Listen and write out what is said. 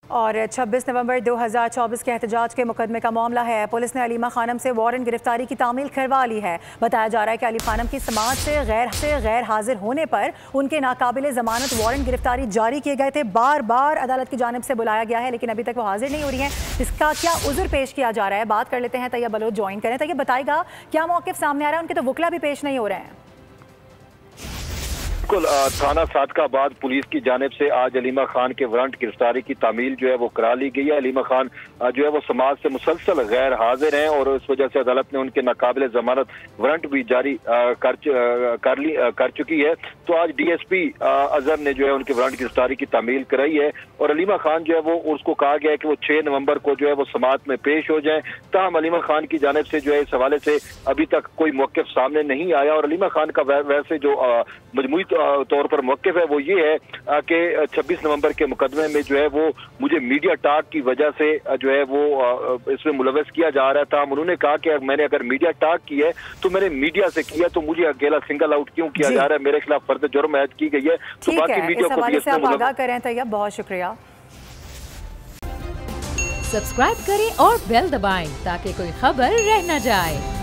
और 26 नवंबर 2024 के एहतजाज के मुकदमे का मामला है। पुलिस ने अलीमा खानम से वारंट गिरफ्तारी की तामील करवा ली है। बताया जा रहा है कि अली खानम की समाज से गैर हाजिर होने पर उनके नाकाबिले जमानत वारंट गिरफ्तारी जारी किए गए थे। बार बार अदालत की जानिब से बुलाया गया है, लेकिन अभी तक वो हाजिर नहीं हो रही हैं। इसका क्या उज़्र पेश किया जा रहा है, बात कर लेते हैं। तैयब बलोच ज्वाइन करें। तैयब बताएगा क्या मौक़िफ़ सामने आ रहा है, उनके तो वकला भी पेश नहीं हो रहे हैं। बिल्कुल, थाना सादकाबाद पुलिस की जानिब से आज अलीमा खान के वारंट गिरफ्तारी की तामील जो है वो करा ली गई है। अलीमा खान जो है वो समाज से मुसलसल गैर हाजिर हैं और इस वजह से अदालत ने उनके नाकाबिले जमानत वारंट भी जारी कर चुकी है। तो आज DSP अजहर ने जो है उनके वारंट गिरफ्तारी की तामील कराई है और अलीमा खान जो है वो उसको कहा गया है कि वो 6 नवंबर को जो है वो समात में पेश हो जाए। ताहम अलीमा खान की जानिब से जो है इस हवाले से अभी तक कोई मौक़िफ़ सामने नहीं आया और अलीमा खान का वैसे जो मजमूई तौर पर मौक़िफ़ है वो ये है कि 26 नवंबर के मुकदमे में जो है वो मुझे मीडिया टॉक की वजह से जो है वो इसमें मुलव्वस किया जा रहा था। उन्होंने कहा कि मैंने अगर मीडिया टॉक की है तो मैंने मीडिया से किया, तो मुझे अकेला सिंगल आउट क्यों किया जा रहा है, मेरे खिलाफ फर्द जुर्म ऐड की गई है। तो बाकी मीडिया को भी इसमें आगाह करें। तैयब बहुत शुक्रिया। सब्सक्राइब करें और बेल दबाएं ताकि कोई खबर रह न जाए।